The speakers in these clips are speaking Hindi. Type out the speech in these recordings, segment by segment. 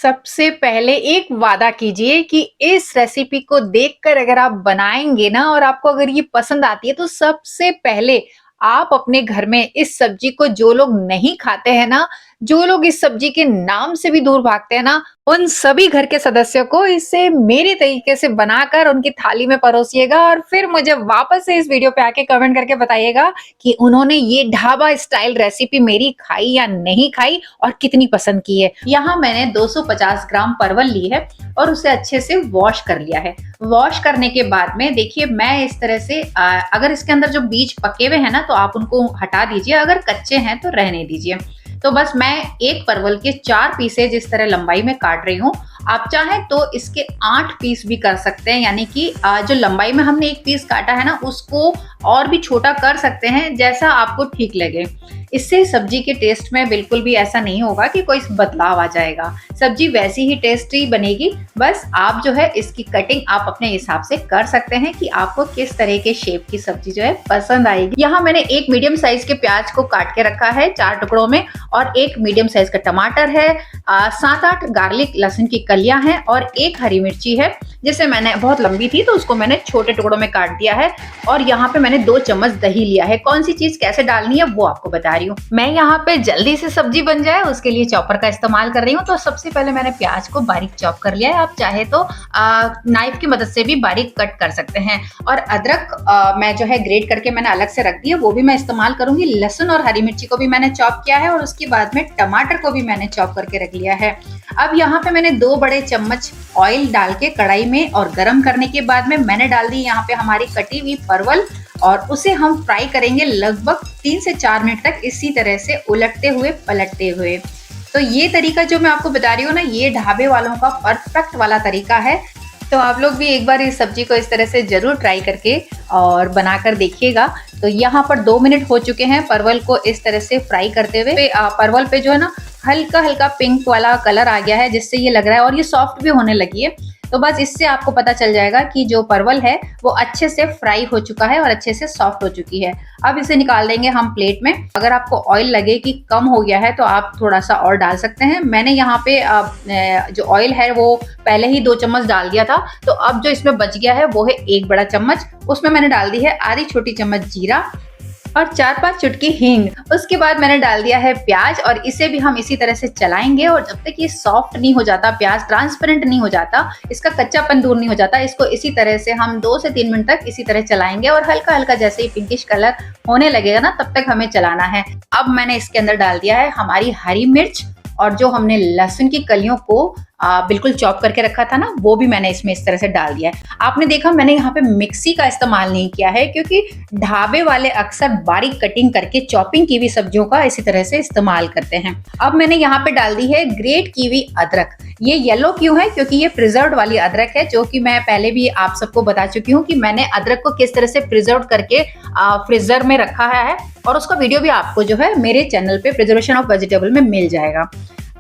सबसे पहले एक वादा कीजिए कि इस रेसिपी को देखकर अगर आप बनाएँगे ना और आपको अगर ये पसंद आती है तो सबसे पहले आप अपने घर में इस सब्जी को जो लोग नहीं खाते हैं ना, जो लोग इस सब्जी के नाम से भी दूर भागते हैं ना, उन सभी घर के सदस्यों को इसे मेरे तरीके से बनाकर उनकी थाली में परोसिएगा और फिर मुझे वापस से इस वीडियो पे आके कमेंट करके बताइएगा कि उन्होंने ये ढाबा स्टाइल रेसिपी मेरी खाई या नहीं खाई और कितनी पसंद की है। यहाँ मैंने 250 ग्राम परवल ली है और उसे अच्छे से वॉश कर लिया है। वॉश करने के बाद में देखिए मैं इस तरह से अगर इसके अंदर जो बीज पके हुए हैं ना तो आप उनको हटा दीजिए, अगर कच्चे हैं तो रहने दीजिए। तो बस मैं एक परवल के 4 पीसेज इस तरह लंबाई में काट रही हूँ। आप चाहें तो इसके 8 पीस भी कर सकते हैं, यानी कि जो लंबाई में हमने एक पीस काटा है ना उसको और भी छोटा कर सकते हैं, जैसा आपको ठीक लगे। इससे सब्जी के टेस्ट में बिल्कुल भी ऐसा नहीं होगा कि कोई बदलाव आ जाएगा। सब्जी वैसी ही टेस्टी बनेगी। बस आप जो है इसकी कटिंग आप अपने हिसाब से कर सकते हैं कि आपको किस तरह के शेप की सब्जी जो है पसंद आएगी। यहाँ मैंने एक मीडियम साइज के प्याज को काट के रखा है 4 टुकड़ों में, और एक मीडियम साइज का टमाटर है, 7-8 गार्लिक लहसुन की कलियां हैं और एक हरी मिर्ची है, जिसे मैंने बहुत लंबी थी तो उसको मैंने छोटे टुकड़ों में काट दिया है। और यहाँ पे मैंने 2 चम्मच दही लिया है। कौन सी चीज कैसे डालनी है वो आपको बता रही हूँ। मैं यहाँ पे जल्दी से सब्जी बन जाए उसके लिए चॉपर का इस्तेमाल कर रही हूँ। तो सबसे पहले मैंने प्याज को बारीक चॉप कर लिया है। आप चाहे तो नाइफ की मदद से भी बारीक कट कर सकते हैं। और अदरक मैं जो है ग्रेट करके मैंने अलग से रख दी है, वो भी मैं इस्तेमाल करूंगी। लहसुन और हरी मिर्ची को भी मैंने चॉप किया है और उसके बाद में टमाटर को भी मैंने चॉप करके रख लिया है। अब यहाँ पे मैंने 2 बड़े चम्मच ऑयल डाल के कढ़ाई में, और गरम करने के बाद में मैंने डाल दी यहाँ पे हमारी कटी हुई परवल, और उसे हम फ्राई करेंगे लगभग 3 से 4 मिनट तक, इसी तरह से उलटते हुए पलटते हुए। तो ये तरीका जो मैं आपको बता रही हूँ ना, ये ढाबे वालों का परफेक्ट वाला तरीका है। तो आप लोग भी एक बार इस सब्जी को इस तरह से जरूर ट्राई करके और बनाकर देखिएगा। तो यहाँ पर 2 मिनट हो चुके हैं परवल को इस तरह से फ्राई करते हुए। परवल पे जो है ना हल्का हल्का पिंक वाला कलर आ गया है, जिससे ये लग रहा है, और ये सॉफ्ट भी होने लगी है। तो बस इससे आपको पता चल जाएगा कि जो परवल है वो अच्छे से फ्राई हो चुका है और अच्छे से सॉफ्ट हो चुकी है। अब इसे निकाल देंगे हम प्लेट में। अगर आपको ऑयल लगे कि कम हो गया है तो आप थोड़ा सा और डाल सकते हैं। मैंने यहाँ पे जो ऑयल है वो पहले ही 2 चम्मच डाल दिया था, तो अब जो इसमें बच गया है वो है 1 बड़ा चम्मच। उसमें मैंने डाल दी है आधी छोटी चम्मच जीरा और 4-5 चुटकी हींग। उसके बाद मैंने डाल दिया है प्याज, और इसे भी हम इसी तरह से चलाएंगे। और जब तक ये सॉफ्ट नहीं हो जाता, प्याज ट्रांसपेरेंट नहीं हो जाता, इसका कच्चापन दूर नहीं हो जाता, इसको इसी तरह से हम 2 से 3 मिनट तक इसी तरह चलाएंगे। और हल्का हल्का जैसे ही पिंकिश कलर होने लगेगा ना, तब तक हमें चलाना है। अब मैंने इसके अंदर डाल दिया है हमारी हरी मिर्च, और जो हमने लहसुन की कलियों को बिल्कुल चॉप करके रखा था ना, वो भी मैंने इसमें इस तरह से डाल दिया है। आपने देखा मैंने यहाँ पे मिक्सी का इस्तेमाल नहीं किया है, क्योंकि ढाबे वाले अक्सर बारीक कटिंग करके चॉपिंग की हुई सब्जियों का इसी तरह से इस्तेमाल करते हैं। अब मैंने यहाँ पे डाल दी है ग्रेट की हुई अदरक। ये येलो क्यों है? क्योंकि ये प्रिजर्व वाली अदरक है, जो कि मैं पहले भी आप सबको बता चुकी हूँ कि मैंने अदरक को किस तरह से प्रिजर्व करके फ्रीजर में रखा है, और उसका वीडियो भी आपको जो है मेरे चैनल पे प्रिजर्वेशन ऑफ वेजिटेबल में मिल जाएगा।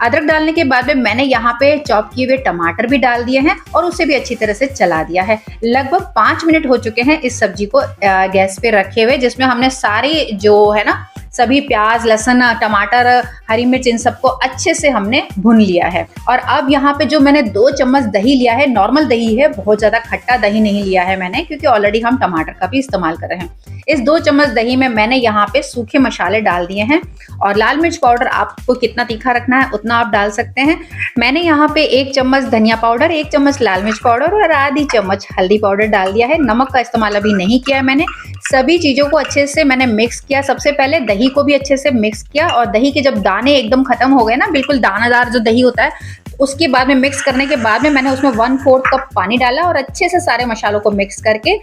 अदरक डालने के बाद में मैंने यहाँ पे चॉप किए हुए टमाटर भी डाल दिए हैं और उसे भी अच्छी तरह से चला दिया है। लगभग 5 मिनट हो चुके हैं इस सब्जी को गैस पे रखे हुए, जिसमें हमने सारी जो है ना सभी प्याज, लहसुन, टमाटर, हरी मिर्च, इन सबको अच्छे से हमने भून लिया है। और अब यहाँ पे जो मैंने 2 चम्मच दही लिया है, नॉर्मल दही है, बहुत ज्यादा खट्टा दही नहीं लिया है मैंने, क्योंकि ऑलरेडी हम टमाटर का भी इस्तेमाल कर रहे हैं। इस 2 चम्मच दही में मैंने यहाँ पे सूखे मसाले डाल दिए हैं, और लाल मिर्च पाउडर आपको कितना तीखा रखना है उतना आप डाल सकते हैं। मैंने यहाँ पे 1 चम्मच धनिया पाउडर, 1 चम्मच लाल मिर्च पाउडर और आधी चम्मच हल्दी पाउडर डाल दिया है। नमक का इस्तेमाल अभी नहीं किया है मैंने। सभी चीजों को अच्छे से मैंने मिक्स किया। सबसे पहले दही को भी अच्छे से मिक्स किया, और दही के जब दाने एकदम खत्म हो गए ना, बिल्कुल दानादार जो दही होता है, उसके बाद में मिक्स करने के बाद में मैंने उसमें 1/4 कप पानी डाला, और अच्छे से सारे मसालों को मिक्स करके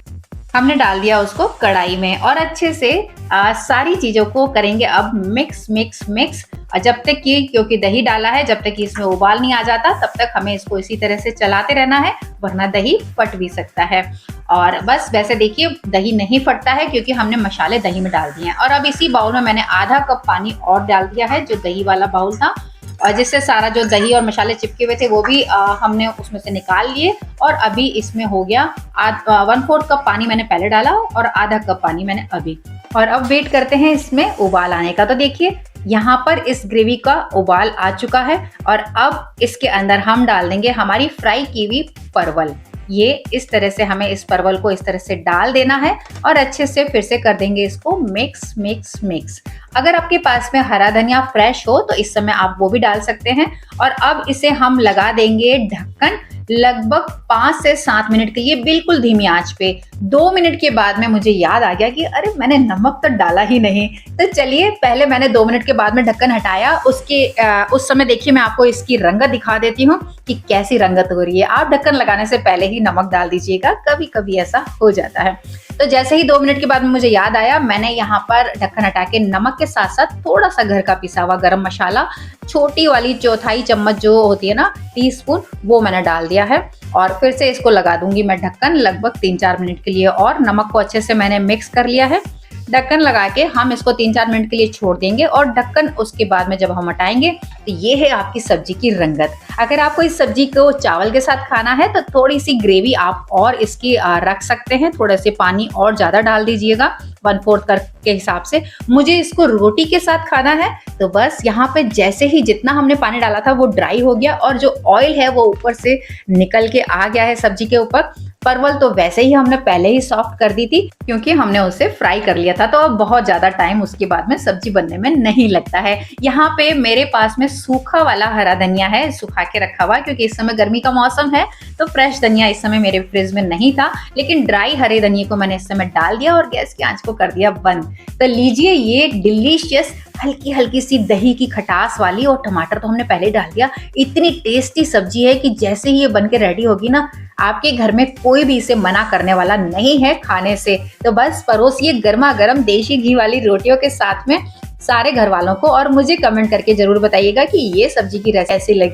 हमने डाल दिया उसको कढ़ाई में। और अच्छे से सारी चीजों को करेंगे अब मिक्स मिक्स मिक्स, जब तक कि, क्योंकि दही डाला है, जब तक कि इसमें उबाल नहीं आ जाता तब तक हमें इसको इसी तरह से चलाते रहना है, वरना दही फट भी सकता है। और बस वैसे देखिए दही नहीं फटता है, क्योंकि हमने मसाले दही में डाल दिए हैं। और अब इसी बाउल में मैंने आधा कप पानी और डाल दिया है, जो दही वाला बाउल था, और जिससे सारा जो दही और मसाले चिपके हुए थे वो भी हमने उसमें से निकाल लिए। और अभी इसमें हो गया 1/4 कप पानी मैंने पहले डाला और आधा कप पानी मैंने अभी। और अब वेट करते हैं इसमें उबाल आने का। तो देखिए यहाँ पर इस ग्रेवी का उबाल आ चुका है और अब इसके अंदर हम डाल देंगे हमारी फ्राई की हुई परवल। ये इस तरह से हमें इस परवल को इस तरह से डाल देना है और अच्छे से फिर से कर देंगे इसको मिक्स मिक्स मिक्स। अगर आपके पास में हरा धनिया फ्रेश हो तो इस समय आप वो भी डाल सकते हैं। और अब इसे हम लगा देंगे ढक्कन लगभग 5 से 7 मिनट के लिए बिल्कुल धीमी आंच पे। 2 मिनट के बाद में मुझे याद आ गया कि अरे मैंने नमक तो डाला ही नहीं। तो चलिए पहले मैंने 2 मिनट के बाद में ढक्कन हटाया, उस समय देखिए मैं आपको इसकी रंगत दिखा देती हूँ कि कैसी रंगत हो रही है। आप ढक्कन लगाने से पहले ही नमक डाल दीजिएगा, कभी कभी ऐसा हो जाता है। तो जैसे ही 2 मिनट के बाद में मुझे याद आया, मैंने यहाँ पर ढक्कन हटा के नमक के साथ साथ थोड़ा सा घर का पिसा हुआ गरम मसाला, छोटी वाली चौथाई चम्मच जो होती है ना, टीस्पून, वो मैंने डाल दिया है। और फिर से इसको लगा दूंगी मैं ढक्कन लगभग 3-4 मिनट के लिए। और नमक को अच्छे से मैंने मिक्स कर लिया है। ढक्कन लगा के हम इसको 3-4 मिनट के लिए छोड़ देंगे और ढक्कन उसके बाद में जब हम हटाएंगे तो ये है आपकी सब्जी की रंगत। अगर आपको इस सब्जी को चावल के साथ खाना है तो थोड़ी सी ग्रेवी आप और इसकी रख सकते हैं, थोड़े से पानी और ज्यादा डाल दीजिएगा 1/4 कप के हिसाब से। मुझे इसको रोटी के साथ खाना है तो बस यहाँ पे जैसे ही जितना हमने पानी डाला था वो ड्राई हो गया और जो ऑयल है वो ऊपर से निकल के आ गया है सब्जी के ऊपर। परवल तो वैसे ही हमने पहले ही सॉफ्ट कर दी थी क्योंकि हमने उसे फ्राई कर लिया था, तो अब बहुत ज्यादा टाइम उसके बाद में सब्जी बनने में नहीं लगता है। यहाँ पे मेरे पास में सूखा वाला हरा धनिया है, सुखा के रखा हुआ, क्योंकि इस समय गर्मी का मौसम है तो फ्रेश धनिया इस समय मेरे फ्रिज में नहीं था, लेकिन ड्राई हरे धनिये को मैंने इस समय डाल दिया और गैस की आंच को कर दिया बंद। तो लीजिए ये डिलीशियस हल्की हल्की सी दही की खटास वाली, और टमाटर तो हमने पहले डाल दिया, इतनी टेस्टी सब्जी है कि जैसे ही ये बन के रेडी होगी ना, आपके घर में कोई भी इसे मना करने वाला नहीं है खाने से। तो बस परोसिए गर्मा गर्म देशी घी वाली रोटियों के साथ में सारे घर वालों को, और मुझे कमेंट करके जरूर बताइएगा कि ये सब्जी की रेसिपी कैसी लगी।